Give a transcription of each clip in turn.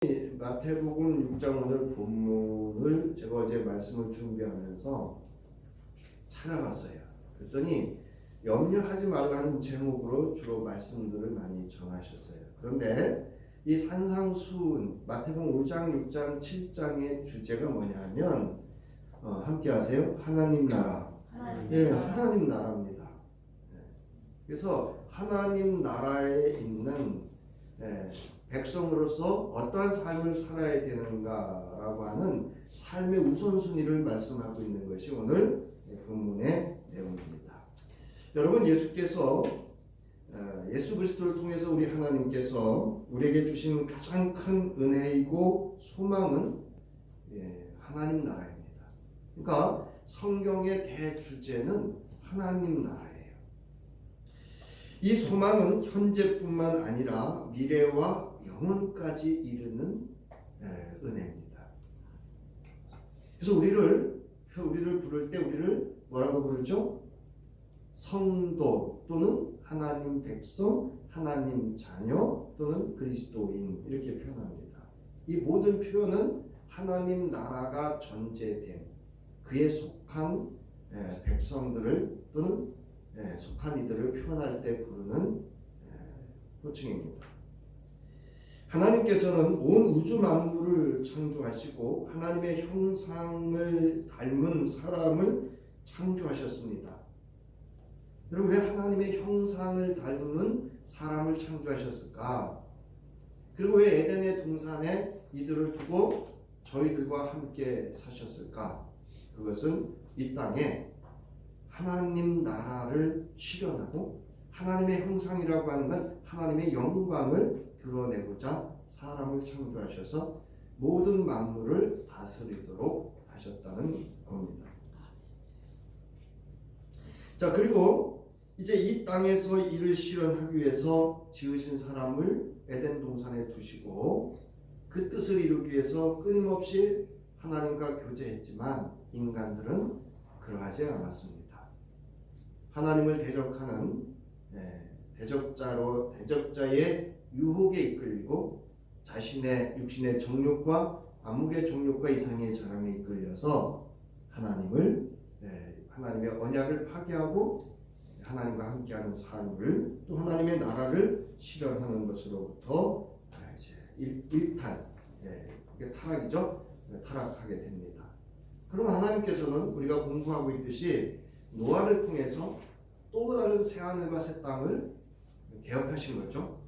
마태복음 6장 오늘 본문을 제가 어제 말씀을 준비하면서 찾아봤어요. 그랬더니 염려하지 말라는 제목으로 주로 말씀들을 많이 전하셨어요. 그런데 이 산상수훈 마태복음 5장, 6장, 7장의 주제가 뭐냐면 함께 하세요. 하나님 나라. 하나님 나라입니다. 그래서 하나님 나라에 있는 백성으로서 어떠한 삶을 살아야 되는가라고 하는 삶의 우선순위를 말씀하고 있는 것이 오늘 본문의 내용입니다. 여러분, 예수께서 예수 그리스도를 통해서 우리 하나님께서 우리에게 주신 가장 큰 은혜이고 소망은 하나님 나라입니다. 그러니까 성경의 대주제는 하나님 나라예요. 이 소망은 현재뿐만 아니라 미래와 영원까지 이르는 은혜입니다. 그래서 우리를 부를 때 우리를 뭐라고 부르죠? 성도 또는 하나님 백성, 하나님 자녀 또는 그리스도인 이렇게 표현합니다. 이 모든 표현은 하나님 나라가 전제된 그에 속한 백성들을 또는 속한 이들을 표현할 때 부르는 호칭입니다. 하나님께서는 온 우주 만물을 창조하시고 하나님의 형상을 닮은 사람을 창조하셨습니다. 여러분, 왜 하나님의 형상을 닮은 사람을 창조하셨을까? 그리고 왜 에덴의 동산에 이들을 두고 저희들과 함께 사셨을까? 그것은 이 땅에 하나님 나라를 실현하고 하나님의 형상이라고 하는 건 하나님의 영광을 드러내고자 사람을 창조하셔서 모든 만물을 다스리도록 하셨다는 겁니다. 자, 그리고 이제 이 땅에서 이를 실현하기 위해서 지으신 사람을 에덴 동산에 두시고 그 뜻을 이루기 위해서 끊임없이 하나님과 교제했지만 인간들은 그러하지 않았습니다. 하나님을 대적하는 대적자의 유혹에 이끌리고 자신의 육신의 정욕과 안목의 정욕과 이상의 자랑에 이끌려서 하나님의 언약을 파괴하고 하나님과 함께하는 삶을 또 하나님의 나라를 실현하는 것으로부터 이제 일탈, 그게 타락이죠. 타락하게 됩니다. 그러면 하나님께서는 우리가 공부하고 있듯이 노아를 통해서 또 다른 새하늘과 새 땅을 개혁하신 거죠.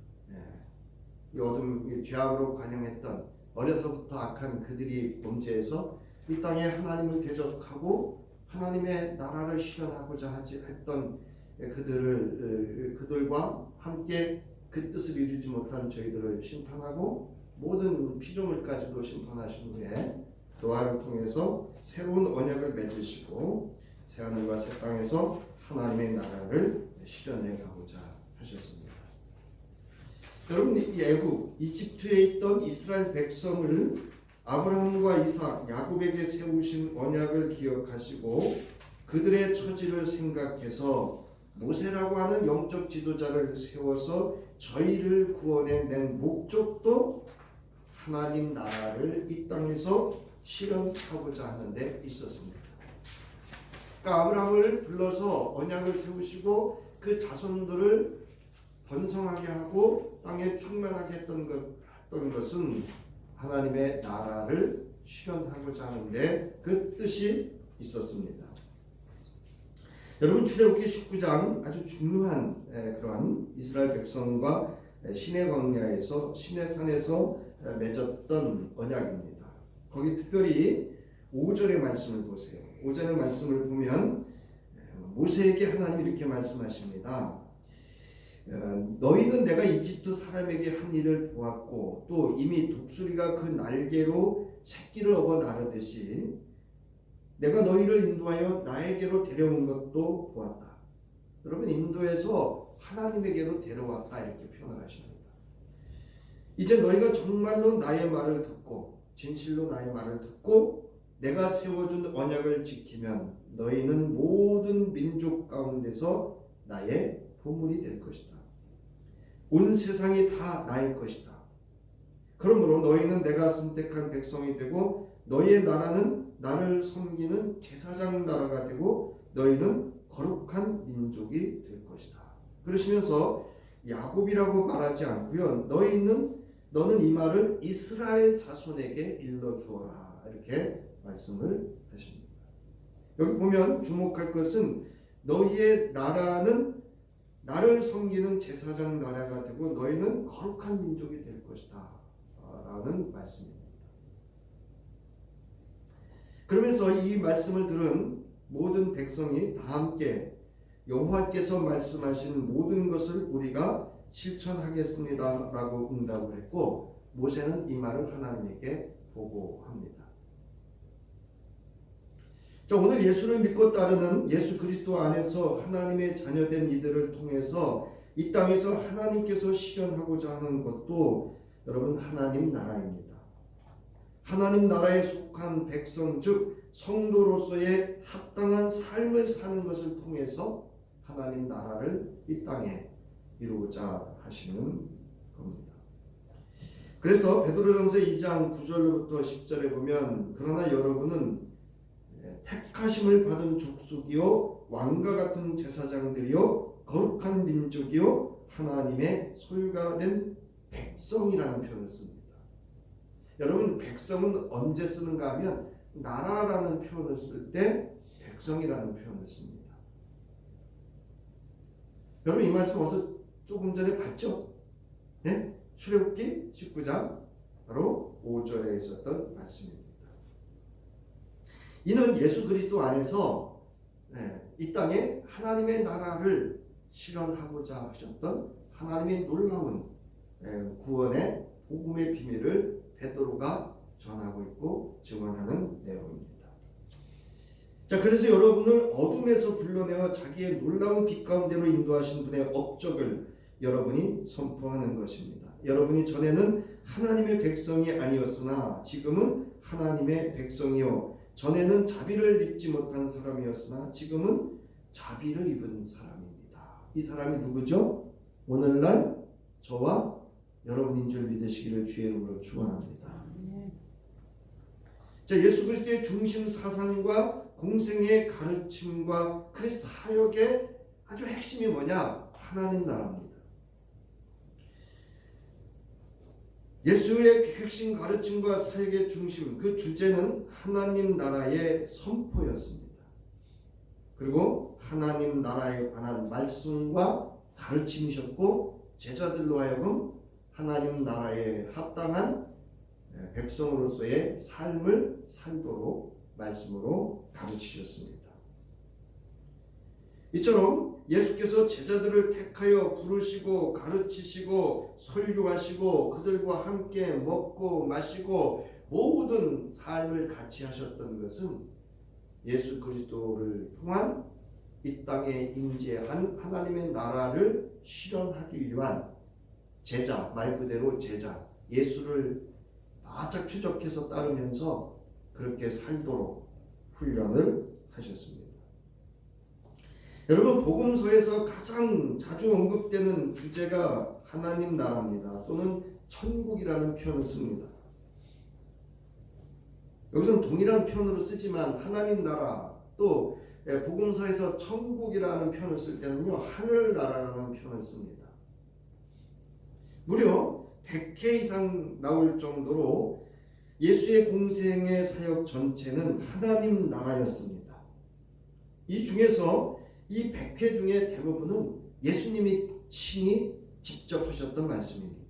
이 어둠, 죄악으로 관영했던 어려서부터 악한 그들이 범죄해서 이 땅에 하나님을 대적하고 하나님의 나라를 실현하고자 했던 그들과 함께 그 뜻을 이루지 못한 저희들을 심판하고 모든 피조물까지도 심판하신 후에 노아를 통해서 새로운 언약을 맺으시고 새하늘과 새 땅에서 하나님의 나라를 실현해 가고자 하셨습니다. 여러분, 이 애굽, 이집트에 있던 이스라엘 백성을 아브라함과 이삭, 야곱에게 세우신 언약을 기억하시고 그들의 처지를 생각해서 모세라고 하는 영적 지도자를 세워서 저희를 구원해낸 목적도 하나님 나라를 이 땅에서 실현하고자 하는 데 있었습니다. 그러니까 아브라함을 불러서 언약을 세우시고 그 자손들을 번성하게 하고 땅에 충만하게 했던 것은 하나님의 나라를 실현하고자 하는데 그 뜻이 있었습니다. 여러분, 출애굽기 19장 아주 중요한 그러한 이스라엘 백성과 시내 광야에서 시내산에서 맺었던 언약입니다. 거기 특별히 5절의 말씀을 보세요. 5절의 말씀을 보면 모세에게 하나님이 이렇게 말씀하십니다. 너희는 내가 이집트 사람에게 한 일을 보았고 또 이미 독수리가 그 날개로 새끼를 업어 나르듯이 내가 너희를 인도하여 나에게로 데려온 것도 보았다. 여러분, 인도에서 하나님에게로 데려왔다 이렇게 표현을 하십니다. 이제 너희가 정말로 나의 말을 듣고 진실로 나의 말을 듣고 내가 세워준 언약을 지키면 너희는 모든 민족 가운데서 나의 보물이 될 것이다. 온 세상이 다 나의 것이다. 그러므로 너희는 내가 선택한 백성이 되고 너희의 나라는 나를 섬기는 제사장 나라가 되고 너희는 거룩한 민족이 될 것이다. 그러시면서 야곱이라고 말하지 않고요. 너는 이 말을 이스라엘 자손에게 일러주어라. 이렇게 말씀을 하십니다. 여기 보면 주목할 것은 너희의 나라는 나를 섬기는 제사장 나라가 되고 너희는 거룩한 민족이 될 것이다 라는 말씀입니다. 그러면서 이 말씀을 들은 모든 백성이 다 함께 여호와께서 말씀하신 모든 것을 우리가 실천하겠습니다 라고 응답을 했고 모세는 이 말을 하나님에게 보고합니다. 자, 오늘 예수를 믿고 따르는 예수 그리스도 안에서 하나님의 자녀된 이들을 통해서 이 땅에서 하나님께서 실현하고자 하는 것도 여러분 하나님 나라입니다. 하나님 나라에 속한 백성 즉 성도로서의 합당한 삶을 사는 것을 통해서 하나님 나라를 이 땅에 이루고자 하시는 겁니다. 그래서 베드로전서 2장 9절부터 10절에 보면 그러나 여러분은 택하심을 받은 족속이요 왕과 같은 제사장들이요 거룩한 민족이요 하나님의 소유가 된 백성이라는 표현을 씁니다. 여러분 백성은 언제 쓰는가 하면 나라라는 표현을 쓸 때 백성이라는 표현을 씁니다. 여러분 이 말씀 어서 조금 전에 봤죠? 네? 출애굽기 19장 바로 5절에 있었던 말씀입니다. 이는 예수 그리스도 안에서 이 땅에 하나님의 나라를 실현하고자 하셨던 하나님의 놀라운 구원의 복음의 비밀을 베드로가 전하고 있고 증언하는 내용입니다. 자, 그래서 여러분을 어둠에서 불러내어 자기의 놀라운 빛 가운데로 인도하신 분의 업적을 여러분이 선포하는 것입니다. 여러분이 전에는 하나님의 백성이 아니었으나 지금은 하나님의 백성이요 전에는 자비를 입지 못한 사람이었으나 지금은 자비를 입은 사람입니다. 이 사람이 누구죠? 오늘날 저와 여러분인 줄 믿으시기를 주의 이름으로 축원합니다. 자, 예수 그리스도의 중심 사상과 공생의 가르침과 그 사역의 아주 핵심이 뭐냐? 하나님 나라입니다. 예수의 핵심 가르침과 사역의 중심, 그 주제는 하나님 나라의 선포였습니다. 그리고 하나님 나라에 관한 말씀과 가르침이셨고 제자들로 하여금 하나님 나라에 합당한 백성으로서의 삶을 살도록 말씀으로 가르치셨습니다. 이처럼 예수께서 제자들을 택하여 부르시고 가르치시고 설교하시고 그들과 함께 먹고 마시고 모든 삶을 같이 하셨던 것은 예수 그리스도를 통한 이 땅에 임재한 하나님의 나라를 실현하기 위한 제자, 말 그대로 제자, 예수를 바짝 추적해서 따르면서 그렇게 살도록 훈련을 하셨습니다. 여러분 복음서에서 가장 자주 언급되는 주제가 하나님 나라입니다. 또는 천국이라는 표현을 씁니다. 여기서는 동일한 표현으로 쓰지만 하나님 나라 또 복음서에서 천국이라는 표현을 쓸 때는요 하늘나라라는 표현을 씁니다. 무려 100회 이상 나올 정도로 예수의 공생의 사역 전체는 하나님 나라였습니다. 이 중에서 이 100회 중에 대부분은 예수님이 친히 직접 하셨던 말씀입니다.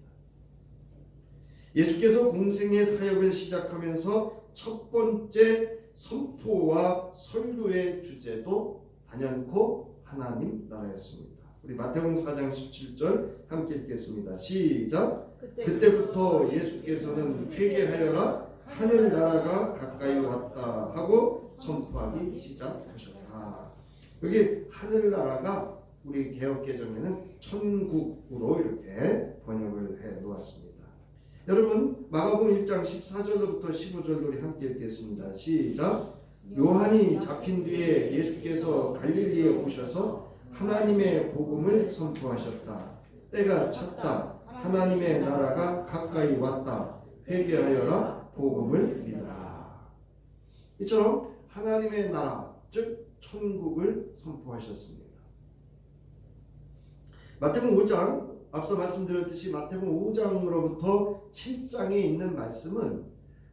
예수께서 공생의 사역을 시작하면서 첫 번째 선포와 설교의 주제도 단연코 하나님 나라였습니다. 우리 마태복음 4장 17절 함께 읽겠습니다. 시작. 그때부터 예수께서는 회개하여라 하늘나라가 가까이 왔다 하고 선포하기 시작하셨다. 여기 하늘나라가 우리 개역개정에는 천국으로 이렇게 번역을 해 놓았습니다. 여러분 마가복음 1장 14절로부터 15절로 우리 함께 읽겠습니다. 시작. 요한이 잡힌 뒤에 예수께서 갈릴리에 오셔서 하나님의 복음을 선포하셨다. 때가 찼다. 하나님의 나라가 가까이 왔다. 회개하여라 복음을 믿어라. 이처럼 하나님의 나라 즉 천국을 선포하셨습니다. 마태복음 5장 앞서 말씀드렸듯이 마태복음 5장으로부터 7장에 있는 말씀은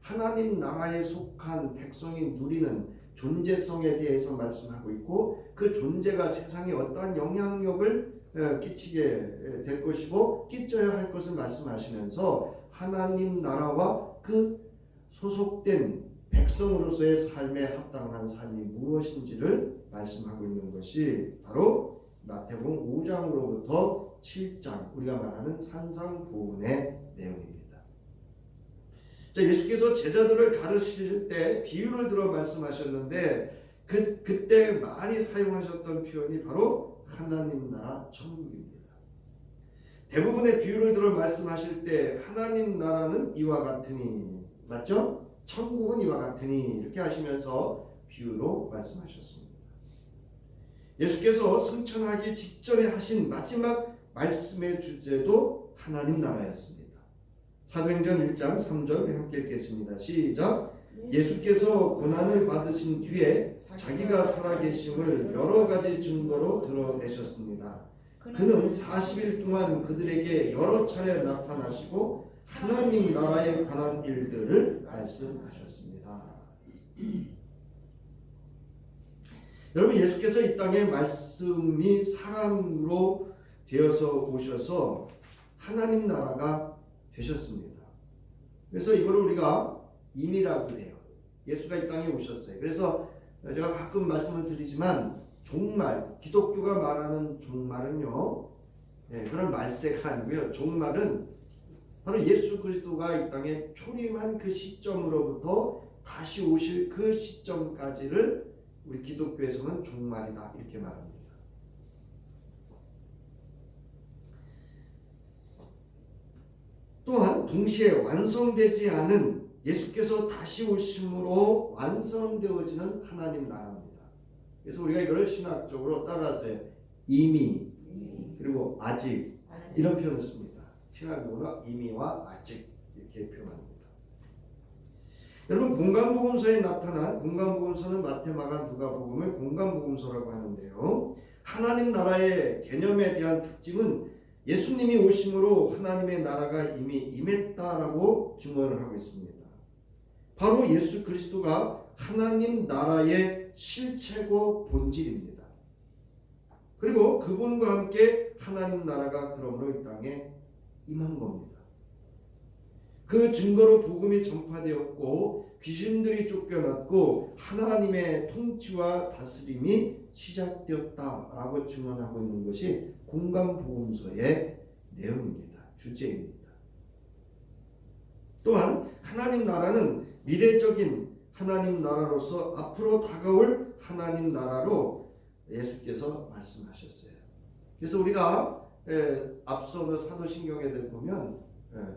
하나님 나라에 속한 백성이 누리는 존재성에 대해서 말씀하고 있고 그 존재가 세상에 어떠한 영향력을 끼치게 될 것이고 끼쳐야 할 것을 말씀하시면서 하나님 나라와 그 소속된 백성으로서의 삶에 합당한 삶이 무엇인지를 말씀하고 있는 것이 바로 마태복음 5장으로부터 7장 우리가 말하는 산상보훈의 내용입니다. 자, 예수께서 제자들을 가르치실 때 비유를 들어 말씀하셨는데 그때 많이 사용하셨던 표현이 바로 하나님 나라 천국입니다. 대부분의 비유를 들어 말씀하실 때 하나님 나라는 이와 같으니 맞죠? 천국은 이와 같으니 이렇게 하시면서 비유로 말씀하셨습니다. 예수께서 승천하기 직전에 하신 마지막 말씀의 주제도 하나님 나라였습니다. 사도행전 1장 3절 함께 읽겠습니다. 시작. 예수께서 고난을 받으신 뒤에 자기가 살아계심을 여러 가지 증거로 드러내셨습니다. 그는 40일 동안 그들에게 여러 차례 나타나시고 하나님 나라에 관한 일들을 말씀하셨습니다. 여러분, 예수께서 이 땅에 말씀이 사람으로 되어서 오셔서 하나님 나라가 되셨습니다. 그래서 이거를 우리가 임이라고 해요. 예수가 이 땅에 오셨어요. 그래서 제가 가끔 말씀을 드리지만 종말, 기독교가 말하는 종말은요, 그런 말세가 아니고요. 종말은 바로 예수 그리스도가 이 땅에 초림한 그 시점으로부터 다시 오실 그 시점까지를 우리 기독교에서는 종말이다 이렇게 말합니다. 또한 동시에 완성되지 않은 예수께서 다시 오심으로 완성되어지는 하나님 나라입니다. 그래서 우리가 이걸 신학적으로 따라서 이미 그리고 아직 이런 표현을 씁니다. 신학적으로 이미와 아직 이렇게 표현합니다. 여러분, 공간복음서에 나타난 공간복음서는 마태, 마가, 누가복음을 공간복음서라고 하는데요. 하나님 나라의 개념에 대한 특징은 예수님이 오심으로 하나님의 나라가 이미 임했다라고 증언을 하고 있습니다. 바로 예수 그리스도가 하나님 나라의 실체고 본질입니다. 그리고 그분과 함께 하나님 나라가 그러므로 이 땅에 임한 겁니다. 그 증거로 복음이 전파되었고 귀신들이 쫓겨났고 하나님의 통치와 다스림이 시작되었다라고 증언하고 있는 것이 공간복음서의 내용입니다. 주제입니다. 또한 하나님 나라는 미래적인 하나님 나라로서 앞으로 다가올 하나님 나라로 예수께서 말씀하셨어요. 그래서 우리가 앞서는 사도신경에 보면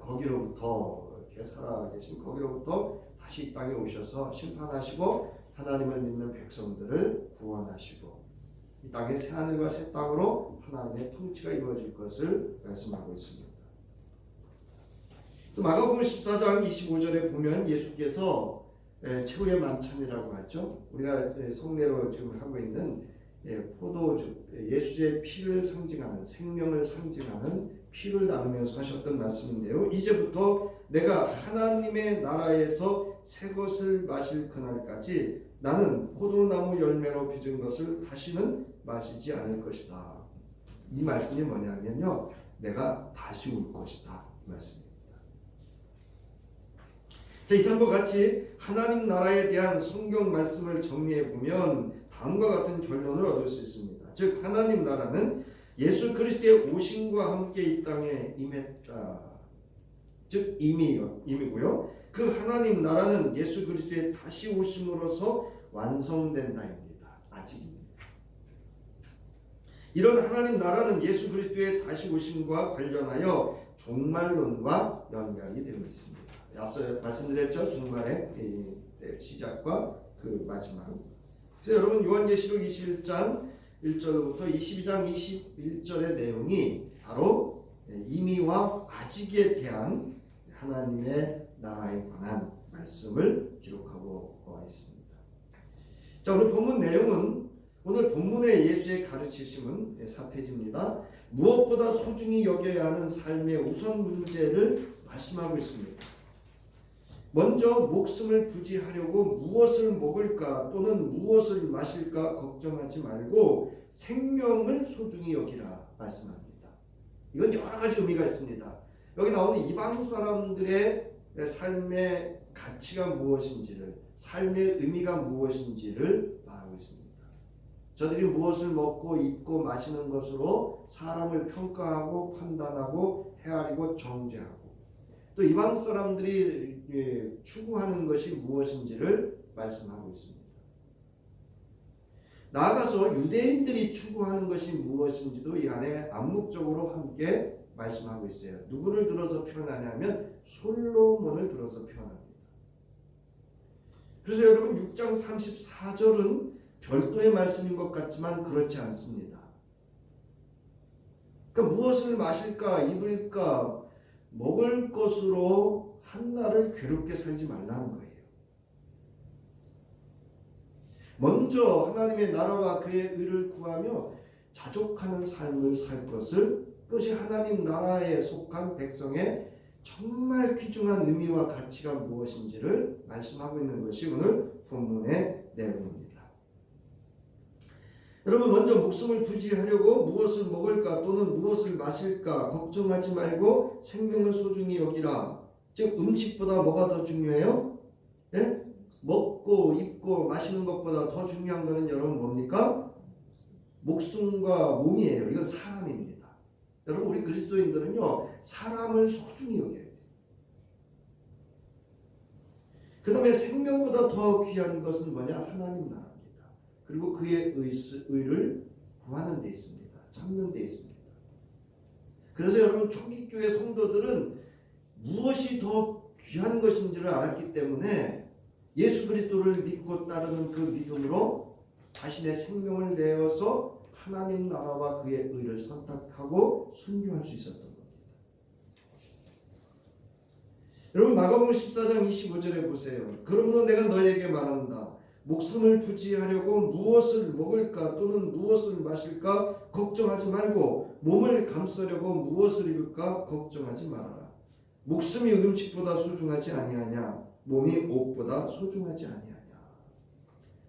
거기로부터 이렇게 살아계신 거기로부터 다시 이 땅에 오셔서 심판하시고 하나님을 믿는 백성들을 구원하시고 이 땅의 새 하늘과 새 땅으로 하나님의 통치가 이루어질 것을 말씀하고 있습니다. 그래서 마가복음 14장 25절에 보면 예수께서 최후의 만찬이라고 하죠. 우리가 성례로 지금 하고 있는 포도주, 예수의 피를 상징하는 생명을 상징하는 피를 나누면서 하셨던 말씀인데요. 이제부터 내가 하나님의 나라에서 새 것을 마실 그날까지 나는 포도나무 열매로 빚은 것을 다시는 마시지 않을 것이다. 이 말씀이 뭐냐면요, 내가 다시 올 것이다 이 말씀입니다. 자, 이상과 같이 하나님 나라에 대한 성경 말씀을 정리해 보면 다음과 같은 결론을 얻을 수 있습니다. 즉 하나님 나라는 예수 그리스도의 오심과 함께 이 땅에 임했다. 즉 임이고요. 그 하나님 나라는 예수 그리스도의 다시 오심으로써 완성된다입니다. 아직입니다. 이런 하나님 나라는 예수 그리스도의 다시 오심과 관련하여 종말론과 연관이 되어 있습니다. 앞서 말씀드렸죠. 종말의 시작과 그 마지막. 그래서 여러분 요한계시록 21장 1절부터 22장 21절의 내용이 바로 임의와 아직에 대한 하나님의 나라에 관한 말씀을 기록하고 와 있습니다. 자, 오늘 본문 내용은 오늘 본문의 예수의 가르치심은 4페이지입니다. 무엇보다 소중히 여겨야 하는 삶의 우선 문제를 말씀하고 있습니다. 먼저 목숨을 부지하려고 무엇을 먹을까 또는 무엇을 마실까 걱정하지 말고 생명을 소중히 여기라 말씀합니다. 이건 여러 가지 의미가 있습니다. 여기 나오는 이방 사람들의 삶의 가치가 무엇인지를, 삶의 의미가 무엇인지를 말하고 있습니다. 저들이 무엇을 먹고 입고 마시는 것으로 사람을 평가하고 판단하고 헤아리고 정죄하고, 또 이방 사람들이 추구하는 것이 무엇인지를 말씀하고 있습니다. 나아가서 유대인들이 추구하는 것이 무엇인지도 이 안에 암묵적으로 함께 말씀하고 있어요. 누구를 들어서 표현하냐면 솔로몬을 들어서 표현합니다. 그래서 여러분 6장 34절은 별도의 말씀인 것 같지만 그렇지 않습니다. 그러니까 무엇을 마실까 입을까 먹을 것으로 한나를 괴롭게 살지 말라는 거예요. 먼저 하나님의 나라와 그의 의를 구하며 자족하는 삶을 살 것을, 그것이 하나님 나라에 속한 백성의 정말 귀중한 의미와 가치가 무엇인지를 말씀하고 있는 것이 오늘 본문의 내용입니다. 여러분, 먼저 목숨을 부지하려고 무엇을 먹을까 또는 무엇을 마실까 걱정하지 말고 생명을 소중히 여기라. 즉 음식보다 뭐가 더 중요해요? 예? 먹고 입고 마시는 것보다 더 중요한 것은 여러분 뭡니까? 목숨과 몸이에요. 이건 사람입니다. 여러분, 우리 그리스도인들은요 사람을 소중히 여겨야 돼요. 그 다음에 생명보다 더 귀한 것은 뭐냐? 하나님 나라. 그리고 그의 의를 구하는 데 있습니다. 찾는 데 있습니다. 그래서 여러분 초기교회 성도들은 무엇이 더 귀한 것인지를 알았기 때문에 예수 그리스도를 믿고 따르는 그 믿음으로 자신의 생명을 내어서 하나님 나라와 그의 의를 선택하고 순교할 수 있었던 겁니다. 여러분 마가복음 14장 25절에 보세요. 그러므로 내가 너희에게 말한다. 목숨을 부지하려고 무엇을 먹을까 또는 무엇을 마실까 걱정하지 말고 몸을 감싸려고 무엇을 입을까 걱정하지 말아라. 목숨이 음식보다 소중하지 아니하냐, 몸이 옷보다 소중하지 아니하냐.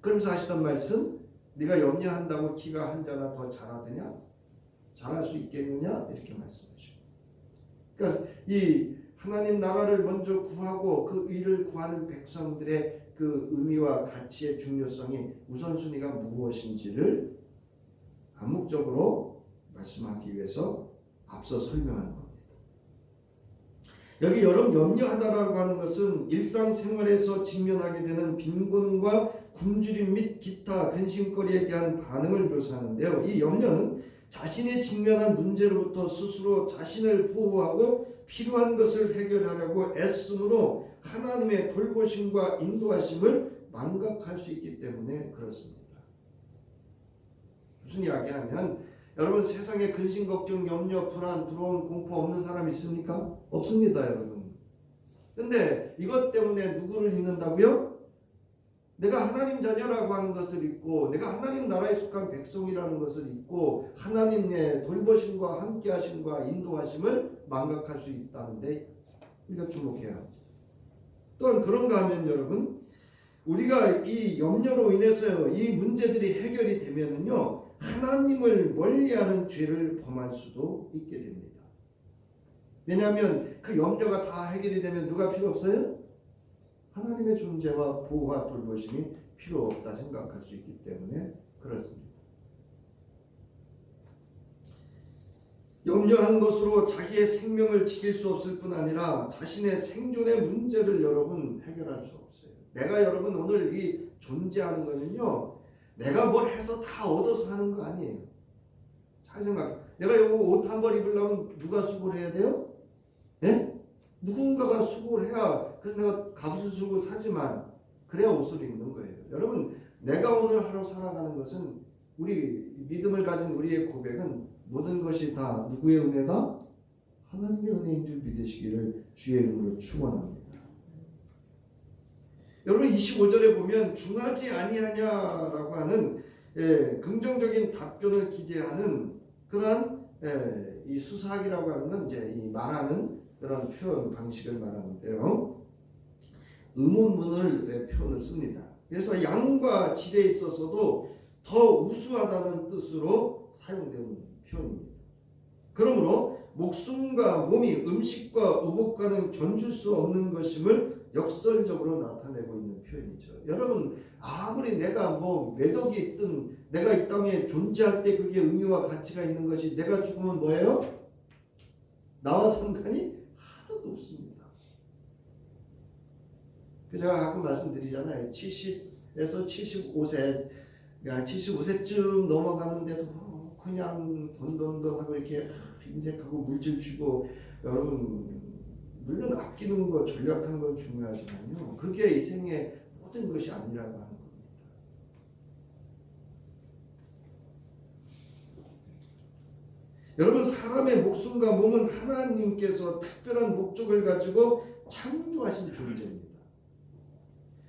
그러면서 하시던 말씀, 네가 염려한다고 키가 한 자나 더 자라느냐? 자랄 수 있겠느냐? 이렇게 말씀하시고, 그러니까 이 하나님 나라를 먼저 구하고 그 의를 구하는 백성들의 그 의미와 가치의 중요성이 우선순위가 무엇인지를 암묵적으로 말씀하기 위해서 앞서 설명하는 겁니다. 여기 여러분 염려하다라고 하는 것은 일상생활에서 직면하게 되는 빈곤과 굶주림 및 기타 근심거리에 대한 반응을 묘사하는데요. 이 염려는 자신이 직면한 문제로부터 스스로 자신을 보호하고 필요한 것을 해결하려고 애씀으로 하나님의 돌보심과 인도하심을 망각할 수 있기 때문에 그렇습니다. 무슨 이야기하면 여러분 세상에 근심, 걱정, 염려, 불안, 두려움, 공포 없는 사람 있습니까? 없습니다, 여러분. 근데 이것 때문에 누구를 잊는다고요? 내가 하나님 자녀라고 하는 것을 잊고 내가 하나님 나라에 속한 백성이라는 것을 잊고 하나님의 돌보심과 함께하심과 인도하심을 망각할 수 있다는데 우리가 주목해야 합니다. 또한 그런가 하면 여러분 우리가 이 염려로 인해서 이 문제들이 해결이 되면은요 하나님을 멀리하는 죄를 범할 수도 있게 됩니다. 왜냐하면 그 염려가 다 해결이 되면 누가 필요 없어요? 하나님의 존재와 보호와 돌보심이 필요 없다 생각할 수 있기 때문에 그렇습니다. 염려하는 것으로 자기의 생명을 지킬 수 없을 뿐 아니라 자신의 생존의 문제를 여러분 해결할 수 없어요. 내가 여러분 오늘 이 존재하는 거는요 내가 뭘 해서 다 얻어서 하는 거 아니에요. 잘 생각해. 내가 이거 옷 한 벌 입으려면 누가 수고를 해야 돼요? 예? 누군가가 수고를 해야, 그래서 내가 값을 주고 사지만 그래야 옷을 입는 거예요. 여러분 내가 오늘 하루 살아가는 것은 우리 믿음을 가진 우리의 고백은 모든 것이 다 누구의 은혜다? 하나님의 은혜인 줄 믿으시기를 주의 이름으로 축원합니다. 여러분 25절에 보면 중하지 아니하냐라고 하는 긍정적인 답변을 기대하는 그러한 이 수사학이라고 하는 건 이제 이 말하는 그런 표현 방식을 말하는데요. 의문문을 표현을 씁니다. 그래서 양과 질에 있어서도 더 우수하다는 뜻으로 사용되는 표현입니다. 그러므로 목숨과 몸이 음식과 의복과는 견줄 수 없는 것임을 역설적으로 나타내고 있는 표현이죠. 여러분 아무리 내가 뭐 매덕이 있든 내가 이 땅에 존재할 때 그게 의미와 가치가 있는 것이 내가 죽으면 뭐예요? 나와 상관이 하나도 없습니다. 제가 가끔 말씀드리잖아요. 70에서 75세, 그러니까 75세쯤 넘어가는데도 그냥 돈돈돈 하고 이렇게 인색하고 물질 주고, 여러분 물론 아끼는 거 전략하는 건 중요하지만요, 그게 이 생의 모든 것이 아니라고 하는 겁니다. 여러분 사람의 목숨과 몸은 하나님께서 특별한 목적을 가지고 창조하신 존재입니다.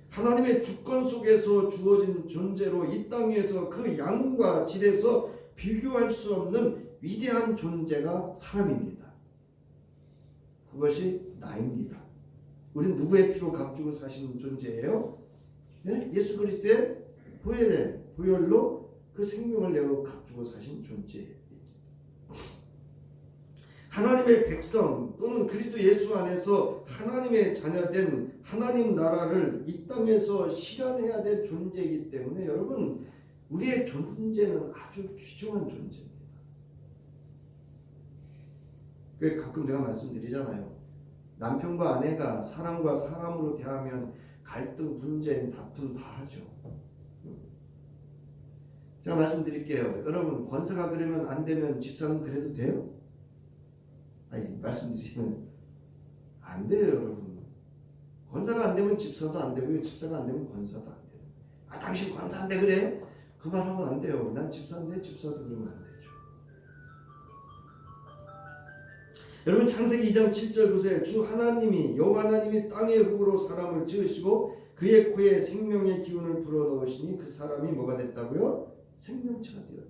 하나님의 주권 속에서 주어진 존재로 이 땅에서 그 양과 질에서 비교할 수 없는 위대한 존재가 사람입니다. 그것이 나입니다. 우리는 누구의 피로 값주고 사신 존재예요? 네? 예수 그리스도의 보혈로 그 생명을 내어 값주고 사신 존재입니다. 하나님의 백성 또는 그리스도 예수 안에서 하나님의 자녀된 하나님 나라를 이 땅에서 실현해야 될 존재이기 때문에 여러분 우리의 존재는 아주 귀중한 존재입니다. 가끔 제가 말씀드리잖아요. 남편과 아내가 사람과 사람으로 대하면 갈등, 분쟁, 다툼 다 하죠. 제가 말씀드릴게요. 여러분 권사가 그러면 안 되면 집사는 그래도 돼요? 아니 말씀드리면 안 돼요. 여러분 권사가 안 되면 집사도 안 되고요, 집사가 안 되면 권사도 안 돼요. 아 당신 권사인데 그래요? 그 말하면 안 돼요. 난 집사인데 집사도 그러면 안 되죠. 여러분 창세기 2장 7절 보세요. 주 하나님이 여호와 하나님이 땅의 흙으로 사람을 지으시고 그의 코에 생명의 기운을 불어넣으시니 그 사람이 뭐가 됐다고요? 생명체가 되었다.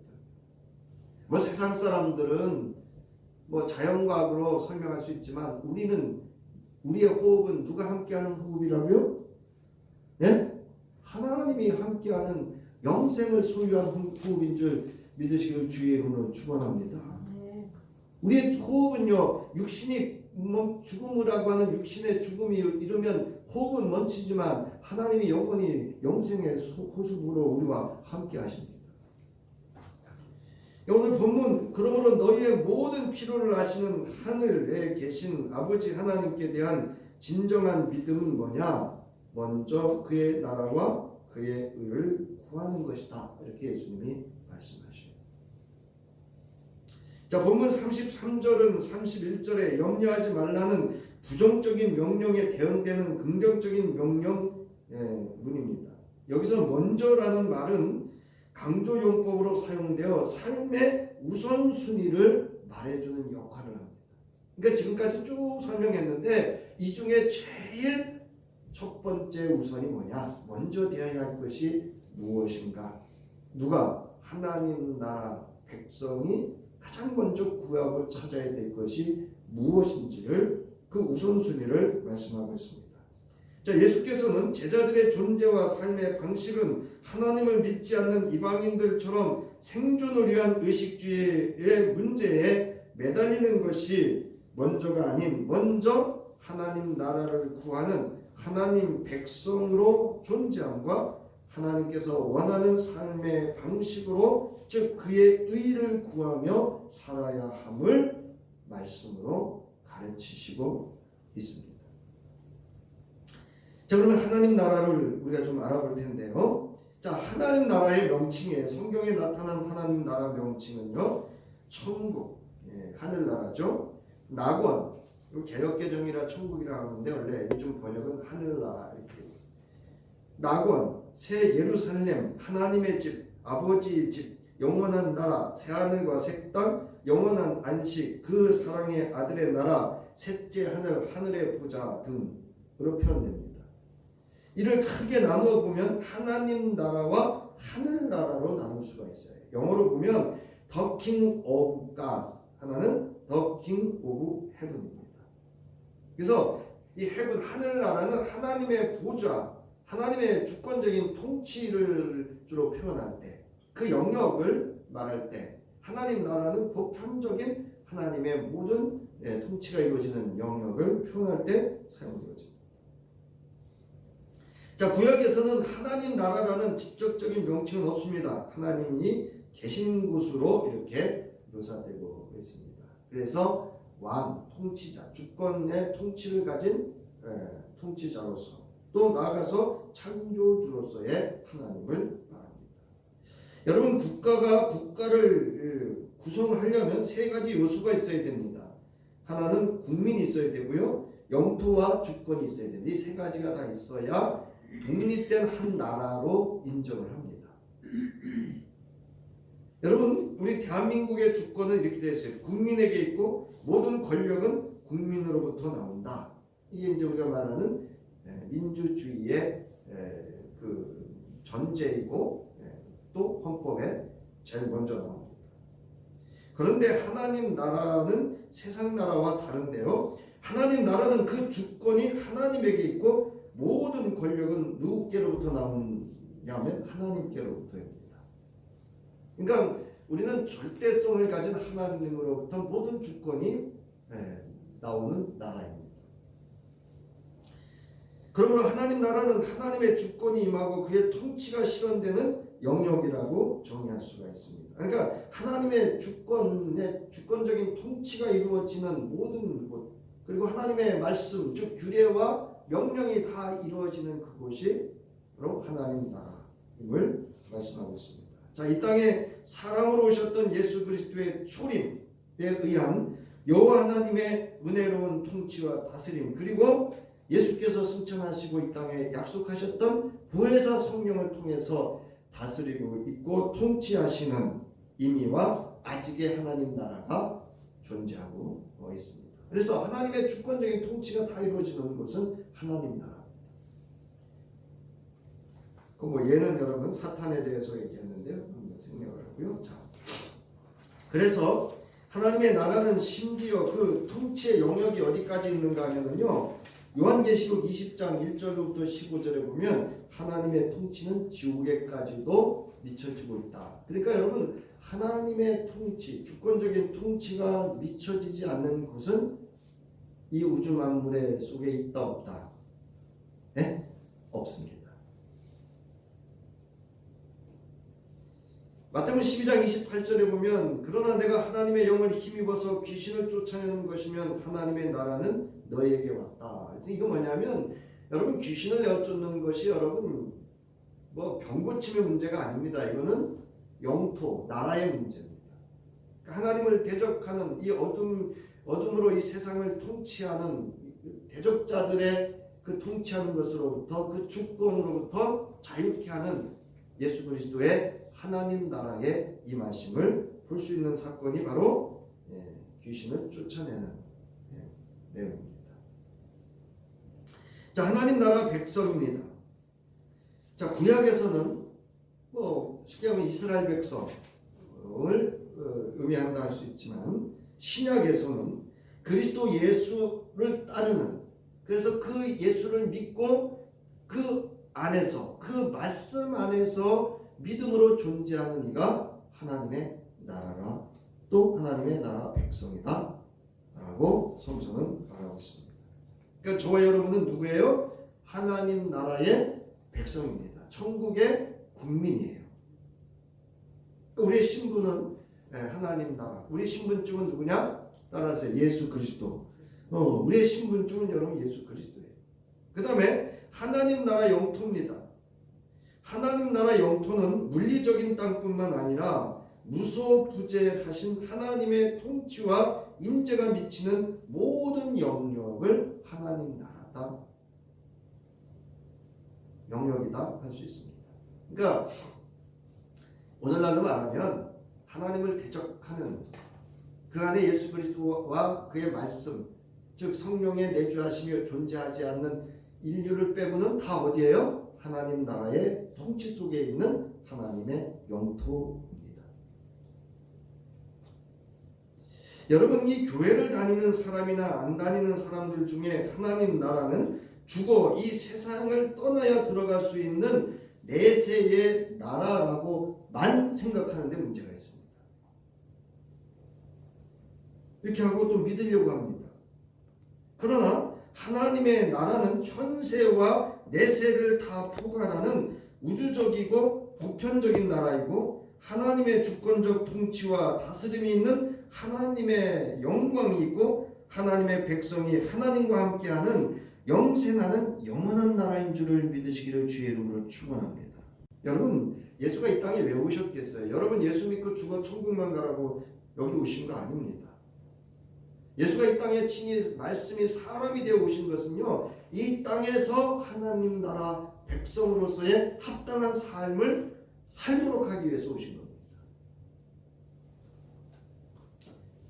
뭐 세상 사람들은 뭐 자연과학으로 설명할 수 있지만 우리의 호흡은 누가 함께하는 호흡이라고요? 예? 하나님이 함께하는 영생을 소유한 호흡인 줄 믿으시기를 주의 이름으로 축원합니다. 우리의 호흡은요, 육신이 죽음이라고 하는 육신의 죽음이 이르면 호흡은 멈추지만 하나님이 영원히 영생의 호흡으로 우리와 함께 하십니다. 오늘 본문 그러므로 너희의 모든 필요를 아시는 하늘에 계신 아버지 하나님께 대한 진정한 믿음은 뭐냐? 먼저 그의 나라와 그의 의를 구하는 것이다. 이렇게 예수님이 말씀하셔요. 자, 본문 33절은 31절에 염려하지 말라는 부정적인 명령에 대응되는 긍정적인 명령문입니다. 여기서 먼저라는 말은 강조용법으로 사용되어 삶의 우선순위를 말해주는 역할을 합니다. 그러니까 지금까지 쭉 설명했는데 이 중에 제일 첫 번째 우선이 뭐냐? 먼저 되어야 할 것이 무엇인가? 누가? 하나님 나라 백성이 가장 먼저 구하고 찾아야 될 것이 무엇인지를 그 우선순위를 말씀하고 있습니다. 자, 예수께서는 제자들의 존재와 삶의 방식은 하나님을 믿지 않는 이방인들처럼 생존을 위한 의식주의의 문제에 매달리는 것이 먼저가 아닌 먼저 하나님 나라를 구하는 하나님 백성으로 존재함과 하나님께서 원하는 삶의 방식으로 즉 그의 의를 구하며 살아야 함을 말씀으로 가르치시고 있습니다. 자, 그러면 하나님 나라를 우리가 좀 알아볼 텐데요. 자, 하나님 나라의 명칭에 성경에 나타난 하나님 나라 명칭은요, 천국, 하늘나라죠. 낙원, 개역개정이라 천국이라 하는데 원래 요즘 번역은 하늘나라 이렇게. 낙원, 새 예루살렘, 하나님의 집, 아버지의 집, 영원한 나라, 새 하늘과 새 땅, 영원한 안식, 그 사랑의 아들의 나라, 셋째 하늘, 하늘의 보좌 등으로 표현됩니다. 이를 크게 나누어 보면 하나님 나라와 하늘 나라로 나눌 수가 있어요. 영어로 보면 The King of God, 하나는 The King of Heaven입니다. 그래서 이 heaven, 하늘 나라는 하나님의 보좌, 하나님의 주권적인 통치를 주로 표현할 때, 그 영역을 말할 때, 하나님 나라는 보편적인 하나님의 모든 통치가 이루어지는 영역을 표현할 때 사용되어집니다. 자, 구약에서는 하나님 나라라는 직접적인 명칭은 없습니다. 하나님이 계신 곳으로 이렇게 묘사되고 있습니다. 그래서 왕, 통치자, 주권의 통치를 가진 통치자로서, 또 나아가서 창조주로서의 하나님을 말합니다. 여러분, 국가가 국가를 구성하려면 세 가지 요소가 있어야 됩니다. 하나는 국민이 있어야 되고요, 영토와 주권이 있어야 됩니다. 이 세 가지가 다 있어야 독립된 한 나라로 인정을 합니다. 여러분, 우리 대한민국의 주권은 이렇게 되어 있어요. 국민에게 있고 모든 권력은 국민으로부터 나온다. 이게 이제 우리가 말하는 민주주의의 그 전제이고, 또 헌법에 제일 먼저 나옵니다. 그런데 하나님 나라는 세상 나라와 다른데요, 하나님 나라는 그 주권이 하나님에게 있고 모든 권력은 누구께로부터 나오냐면 하나님께로부터입니다. 그러니까 우리는 절대성을 가진 하나님으로부터 모든 주권이 나오는 나라입니다. 그러므로 하나님 나라는 하나님의 주권이 임하고 그의 통치가 실현되는 영역이라고 정의할 수가 있습니다. 그러니까 하나님의 주권적인 통치가 이루어지는 모든 곳, 그리고 하나님의 말씀, 즉 규례와 명령이 다 이루어지는 그곳이 바로 하나님 나라임을 말씀하고 있습니다. 자, 이 땅에 사랑으로 오셨던 예수 그리스도의 초림에 의한 여호와 하나님의 은혜로운 통치와 다스림, 그리고 예수께서 승천하시고 이 땅에 약속하셨던 보혜사 성령을 통해서 다스리고 있고 통치하시는 임의와 아직의 하나님 나라가 존재하고 있습니다. 그래서 하나님의 주권적인 통치가 다 이루어지는 곳은 하나님 나라입니다. 예는 여러분 사탄에 대해서 얘기했는데요. 생략을 하고요. 자, 그래서 하나님의 나라는 심지어 그 통치의 영역이 어디까지 있는가 하면요, 요한계시록 20장 1절부터 15절에 보면 하나님의 통치는 지옥에까지도 미쳐지고 있다. 그러니까 여러분, 하나님의 통치, 주권적인 통치가 미쳐지지 않는 곳은 이 우주 만물의 속에 있다 없다? 네? 없습니다. 마태복음 12장 28절에 보면 그러나 내가 하나님의 영을 힘입어서 귀신을 쫓아내는 것이면 하나님의 나라는 너희에게 왔다. 그래서 이거 뭐냐면 여러분, 귀신을 내어쫓는 것이 여러분 병고침의 문제가 아닙니다. 이거는 영토, 나라의 문제입니다. 하나님을 대적하는 이 어둠으로 이 세상을 통치하는 대적자들의 그 통치하는 것으로부터, 그 주권으로부터 자유케 하는 예수 그리스도의 하나님 나라의 임하심을 볼 수 있는 사건이 바로 귀신을 쫓아내는 내용입니다. 자, 하나님 나라 백성입니다. 자, 구약에서는 쉽게 하면 이스라엘 백성을 의미한다 할 수 있지만, 신약에서는 그리스도 예수를 따르는, 그래서 그 예수를 믿고 그 안에서, 그 말씀 안에서 믿음으로 존재하는 이가 하나님의 나라라, 또 하나님의 나라 백성이다 라고 성서는 말하고 있습니다. 그러니까 저와 여러분은 누구예요? 하나님 나라의 백성입니다. 천국의 국민이에요. 우리의 신분은 하나님 나라. 우리의 신분증은 누구냐? 따라하세요. 예수 그리스도. 우리의 신분증은 여러분 예수 그리스도예요. 그 다음에 하나님 나라 영토입니다. 하나님 나라 영토는 물리적인 땅뿐만 아니라 무소부재하신 하나님의 통치와 임재가 미치는 모든 영역을 하나님 나라다, 영역이다 할 수 있습니다. 그러니까 오늘날로 말하면 하나님을 대적하는, 그 안에 예수 그리스도와 그의 말씀, 즉 성령의 내주하시며 존재하지 않는 인류를 빼고는 다 어디예요? 하나님 나라의 통치 속에 있는 하나님의 영토입니다. 여러분, 이 교회를 다니는 사람이나 안 다니는 사람들 중에 하나님 나라는 죽어 이 세상을 떠나야 들어갈 수 있는 내세의 나라라고만 생각하는데 문제가 있습니다. 이렇게 하고 또 믿으려고 합니다. 그러나 하나님의 나라는 현세와 내세를 다 포괄하는 우주적이고 보편적인 나라이고 하나님의 주권적 통치와 다스림이 있는 하나님의 영광이 있고 하나님의 백성이 하나님과 함께하는 영생하는 영원한 나라인 줄을 믿으시기를 주의 이름으로 축원합니다. 여러분, 예수가 이 땅에 왜 오셨겠어요? 여러분, 예수 믿고 죽어 천국만 가라고 여기 오신 거 아닙니다. 예수가 이 땅에 친히 말씀이 사람이 되어 오신 것은요, 이 땅에서 하나님 나라 백성으로서의 합당한 삶을 살도록 하기 위해서 오신 겁니다.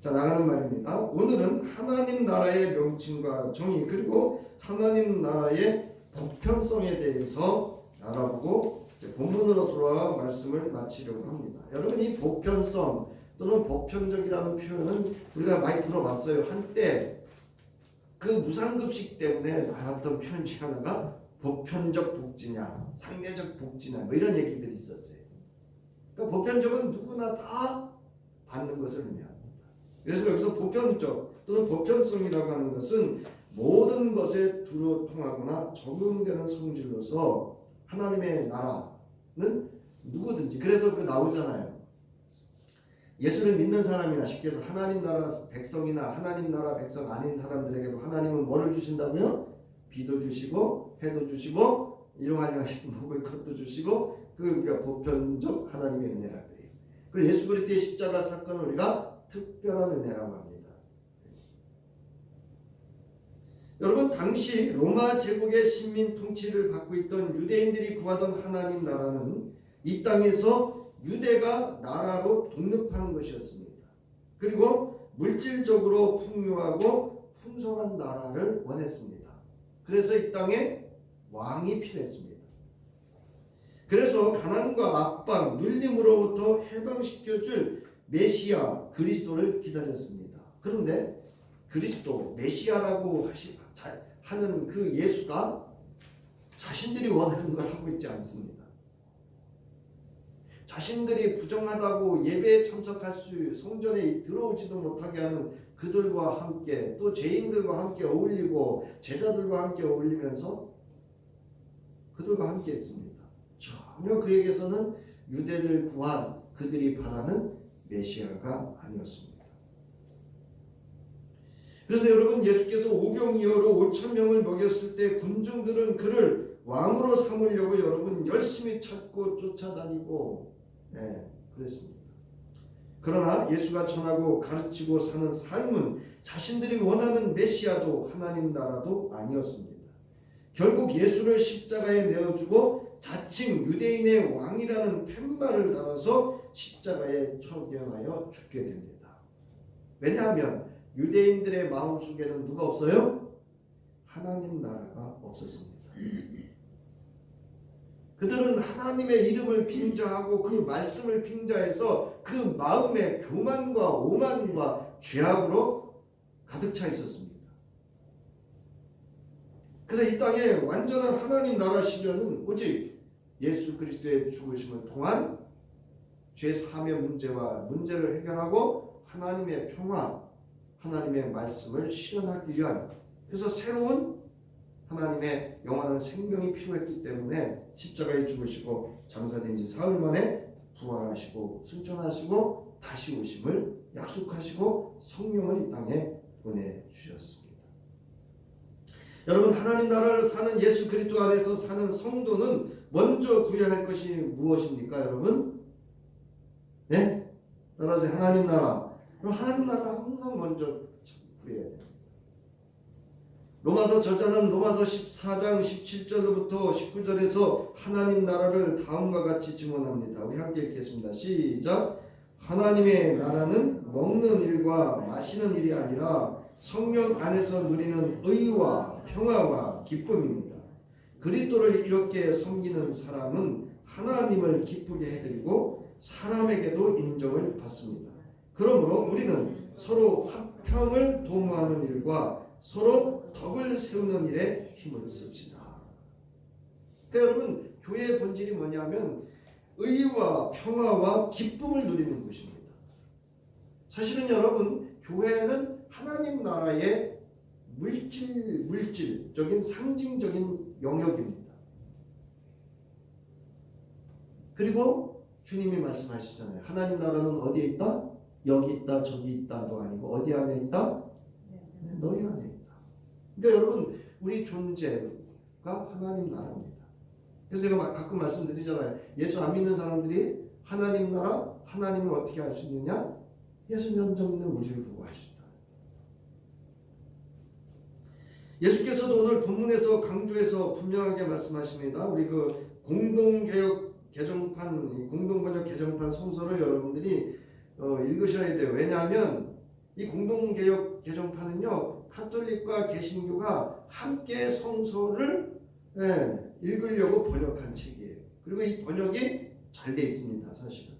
자, 나가는 말입니다. 오늘은 하나님 나라의 명칭과 정의 그리고 하나님 나라의 보편성에 대해서 알아보고 본문으로 돌아와 말씀을 마치려고 합니다. 여러분, 이 보편성 또는 보편적이라는 표현은 우리가 많이 들어봤어요. 한때 그 무상급식 때문에 나왔던 표현 중 하나가 보편적 복지냐 상대적 복지냐 뭐 이런 얘기들이 있었어요. 그러니까 보편적은 누구나 다 받는 것을 의미합니다. 그래서 여기서 보편적 또는 보편성이라고 하는 것은 모든 것에 두루 통하거나 적용되는 성질로서 하나님의 나라는 누구든지, 그래서 그 나오잖아요. 예수를 믿는 사람이나 쉽게 해서 하나님 나라 백성이나 하나님 나라 백성 아닌 사람들에게도 하나님은 뭐를 주신다고요? 비도 주시고 해도 주시고 이러하여 먹을 것도 주시고 그러니까 보편적 하나님의 은혜라 그래요. 그리고 예수 그리스도의 십자가 사건을 우리가 특별한 은혜라고 합니다. 여러분, 당시 로마 제국의 식민 통치를 받고 있던 유대인들이 구하던 하나님 나라는 이 땅에서 유대가 나라로 독립하는 것이었습니다. 그리고 물질적으로 풍요하고 풍성한 나라를 원했습니다. 그래서 이 땅에 왕이 필요했습니다. 그래서 가난과 압박, 눌림으로부터 해방시켜줄 메시아 그리스도를 기다렸습니다. 그런데 그리스도 메시아라고 하는 그 예수가 자신들이 원하는 걸 하고 있지 않습니다. 자신들이 부정하다고 예배에 참석할 수, 성전에 들어오지도 못하게 하는 그들과 함께, 또 죄인들과 함께 어울리고 제자들과 함께 어울리면서 그들과 함께 했습니다. 전혀 그에게서는 유대를 구한 그들이 바라는 메시아가 아니었습니다. 그래서 여러분, 예수께서 오병이어로 5,000명을 먹였을 때 군중들은 그를 왕으로 삼으려고 여러분 열심히 찾고 쫓아다니고 그랬습니다. 그러나 예수가 전하고 가르치고 사는 삶은 자신들이 원하는 메시아도 하나님 나라도 아니었습니다. 결국 예수를 십자가에 내어주고 자칭 유대인의 왕이라는 팻말을 달아서 십자가에 처경하여 죽게 됩니다. 왜냐하면 유대인들의 마음속에는 누가 없어요? 하나님 나라가 없었습니다. 그들은 하나님의 이름을 빙자하고 그 말씀을 빙자해서 그 마음에 교만과 오만과 죄악으로 가득 차 있었습니다. 그래서 이 땅에 완전한 하나님 나라시려는 오직 예수 그리스도의 죽으심을 통한 죄 사함의 문제를 해결하고 하나님의 평화, 하나님의 말씀을 실현하기 위한, 그래서 새로운 하나님의 영원한 생명이 필요했기 때문에 십자가에 죽으시고 장사된 지 사흘 만에 부활하시고 승천하시고 다시 오심을 약속하시고 성령을 이 땅에 보내주셨습니다. 여러분, 하나님 나라를 사는 예수 그리스도 안에서 사는 성도는 먼저 구해야 할 것이 무엇입니까, 여러분? 네? 따라서 하나님 나라. 그럼 하나님 나라를 항상 먼저 구해야 돼요. 로마서 저자는 로마서 14장 17절로부터 19절에서 하나님 나라를 다음과 같이 증언합니다. 우리 함께 읽겠습니다. 시작. 하나님의 나라는 먹는 일과 마시는 일이 아니라 성령 안에서 누리는 의와 평화와 기쁨입니다. 그리스도를 이렇게 섬기는 사람은 하나님을 기쁘게 해드리고 사람에게도 인정을 받습니다. 그러므로 우리는 서로 화평을 도모하는 일과 서로 덕을 세우는 일에 힘을 씁시다. 그러니까 여러분, 교회의 본질이 뭐냐면 의와 평화와 기쁨을 누리는 곳입니다. 사실은 여러분, 교회는 하나님 나라의 물질적인 상징적인 영역입니다. 그리고 주님이 말씀하시잖아요. 하나님 나라는 어디에 있다? 여기 있다, 저기 있다도 아니고 어디 안에 있다? 너희 안에 있다. 그러니까 여러분, 우리 존재가 하나님 나라입니다. 그래서 제가 가끔 말씀드리잖아요. 예수 안 믿는 사람들이 하나님 나라, 하나님을 어떻게 알 수 있느냐? 예수 면접 있는 우리를 보고 알 수 있다. 예수께서도 오늘 본문에서 강조해서 분명하게 말씀하십니다. 우리 그 공동개혁 개정판, 공동번역 개정판 성서를 여러분들이 읽으셔야 돼요. 왜냐하면 이 공동개혁 개정판은요, 카톨릭과 개신교가 함께 성서를 읽으려고 번역한 책이에요. 그리고 이 번역이 잘 돼 있습니다. 사실은.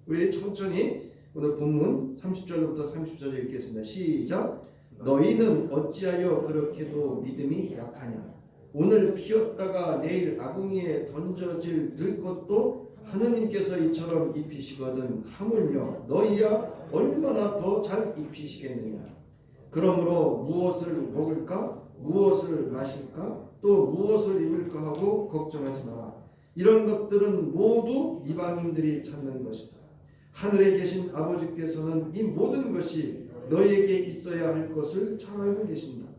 우리 천천히 오늘 본문 30절부터 30절 읽겠습니다. 시작. 너희는 어찌하여 그렇게도 믿음이 약하냐? 오늘 피었다가 내일 아궁이에 던져질 들것도 하느님께서 이처럼 입히시거든 하물며 너희야 얼마나 더 잘 입히시겠느냐? 그러므로 무엇을 먹을까? 무엇을 마실까? 또 무엇을 입을까 하고 걱정하지 마라. 이런 것들은 모두 이방인들이 찾는 것이다. 하늘에 계신 아버지께서는 이 모든 것이 너희에게 있어야 할 것을 잘 알고 계신다.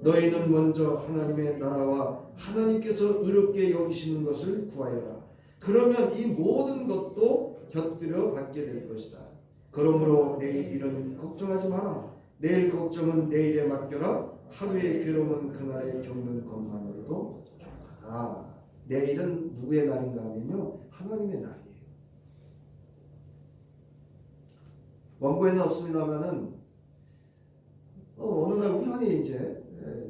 너희는 먼저 하나님의 나라와 하나님께서 의롭게 여기시는 것을 구하여라. 그러면 이 모든 것도 곁들여 받게 될 것이다. 그러므로 내일 일은 걱정하지 마라. 내일 걱정은 내일에 맡겨라. 하루의 괴로움은 그날에 겪는 것만으로도 족하다. 내일은 누구의 날인가 하면요, 하나님의 날이에요. 원고에는 없습니다만은 어느 날 우연히 이제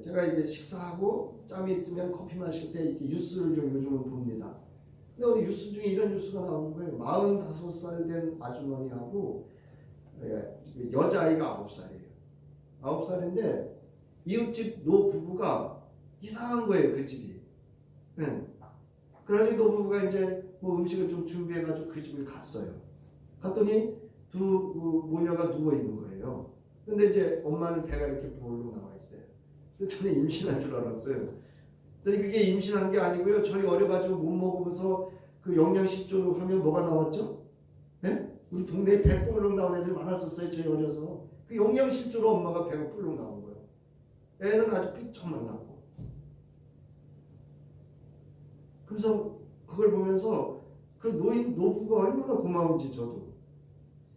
제가 이제 식사하고 짬이 있으면 커피 마실 때 이렇게 뉴스를 좀 요즘은 봅니다. 근데 어디 뉴스 중에 이런 뉴스가 나오는 거예요. 45살 된 아주머니하고 여자아이가 9살이에요. 9살인데 이웃집 노부부가 이상한 거예요. 그 집이. 그래서 노부부가 이제 뭐 음식을 좀 준비해가지고 그 집을 갔어요. 갔더니 두 모녀가 누워 있는 거예요. 근데 이제 엄마는 배가 이렇게 볼록 나와 있어요. 그래서 저는 임신한 줄 알았어요. 근데 그게 임신한 게 아니고요. 저희 어려가지고 못 먹으면서 그 영양실조 하면 뭐가 나왔죠? 네? 우리 동네에 배 볼록 나온 애들 많았었어요. 저희 어려서. 그 영양실조로 엄마가 배가 볼록 나온 거예요. 애는 아주 삐쩍 말랐고. 그래서 그걸 보면서 그 노부가 얼마나 고마운지 저도.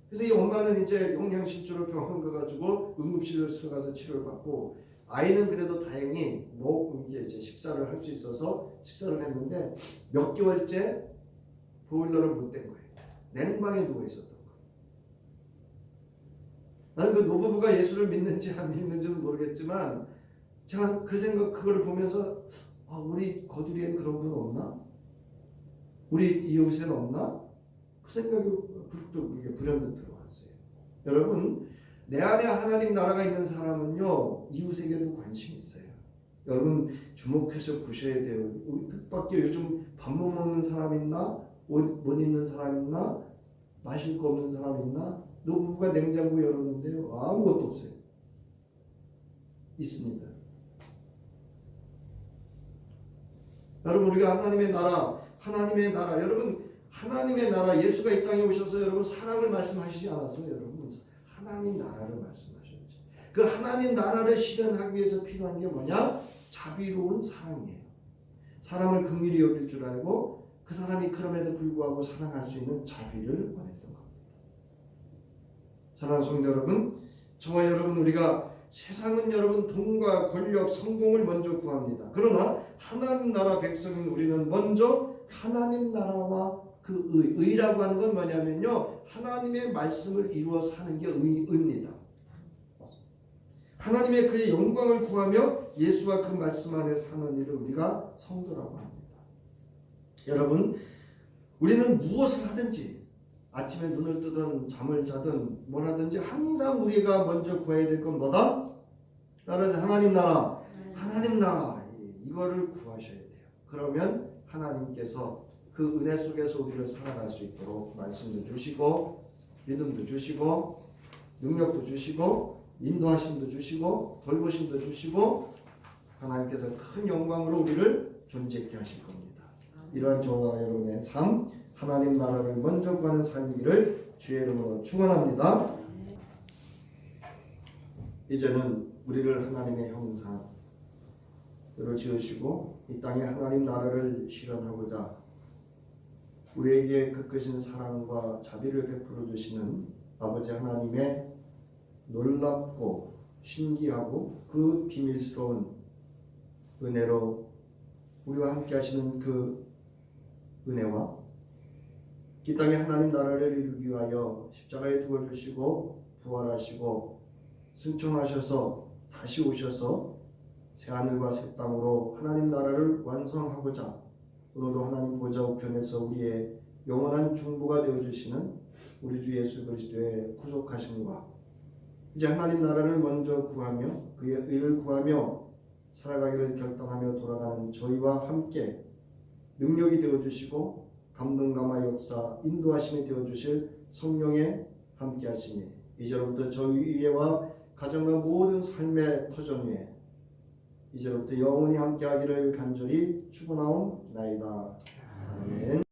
그래서 이 엄마는 이제 영양실조로 병원 가가지고 응급실로 들어가서 치료를 받고, 아이는 그래도 다행히 이제 식사를 할 수 있어서 식사를 했는데 몇 개월째 보일러를 못 댄 거예요. 냉방에 누워 있었던 거예요. 나는 그 노부부가 예수를 믿는지 안 믿는지는 모르겠지만 제가 그걸 보면서 우리 거두리엔 그런 분 없나? 우리 이웃에는 없나? 그 생각이 불현듯 들어왔어요. 여러분, 내 안에 하나님 나라가 있는 사람은요, 이웃에게도 관심이 있어요. 여러분 주목해서 보셔야 돼요. 우리 뜻밖의 요즘 밥 못 먹는 사람 있나? 옷 못 입는 사람 있나? 마실 거 없는 사람 있나? 노부부가 냉장고 열었는데요, 아무것도 없어요. 있습니다. 여러분, 우리가 하나님의 나라, 여러분 하나님의 나라, 예수가 이 땅에 오셔서 여러분 사랑을 말씀하시지 않았어요. 여러분 하나님 나라를 말씀하셨죠. 그 하나님 나라를 실현하기 위해서 필요한 게 뭐냐? 자비로운 사랑이에요. 사람을 긍휼히 여길 줄 알고 그 사람이 그럼에도 불구하고 사랑할 수 있는 자비를 원했던 겁니다. 사랑하는 성도 여러분, 저와 여러분, 우리가 세상은 여러분 돈과 권력, 성공을 먼저 구합니다. 그러나 하나님 나라 백성인 우리는 먼저 하나님 나라와 그 의라고 하는 건 뭐냐면요, 하나님의 말씀을 이루어 사는 게 의입니다. 하나님의 그의 영광을 구하며 예수와 그 말씀 안에 사는 일을 우리가 성도라고 합니다. 여러분, 우리는 무엇을 하든지 아침에 눈을 뜨든 잠을 자든 뭘 하든지 항상 우리가 먼저 구해야 될 건 뭐다? 따라서 하나님 나라, 하나님 나라, 이거를 구하셔야 돼요. 그러면 하나님께서 그 은혜 속에서 우리를 살아갈 수 있도록 말씀도 주시고 믿음도 주시고 능력도 주시고 인도하심도 주시고 돌보심도 주시고 하나님께서 큰 영광으로 우리를 존재케 하실 겁니다. 이러한 저와 여러분의 삶, 하나님 나라를 먼저 구하는 삶이기를 주의 이름으로 축원합니다. 이제는 우리를 하나님의 형상대로 지으시고 이 땅에 하나님 나라를 실현하고자 우리에게 그 크신 사랑과 자비를 베풀어 주시는 아버지 하나님의 놀랍고 신기하고 그 비밀스러운 은혜로 우리와 함께 하시는 그 은혜와 이 땅에 하나님 나라를 이루기 위하여 십자가에 죽어주시고 부활하시고 승천하셔서 다시 오셔서 새하늘과 새 땅으로 하나님 나라를 완성하고자 오늘도 하나님 보좌 우편에서 우리의 영원한 중보가 되어주시는 우리 주 예수 그리스도의 구속하심과 이제 하나님 나라를 먼저 구하며 그의 의를 구하며 살아가기를 결단하며 돌아가는 저희와 함께 능력이 되어주시고 감동감화 역사 인도하심이 되어주실 성령의 함께하심이 이제로부터 저희 위에와 가정과 모든 삶의 터전 위에 이제로부터 영원히 함께하기를 간절히 축원하옵나이다. 아멘.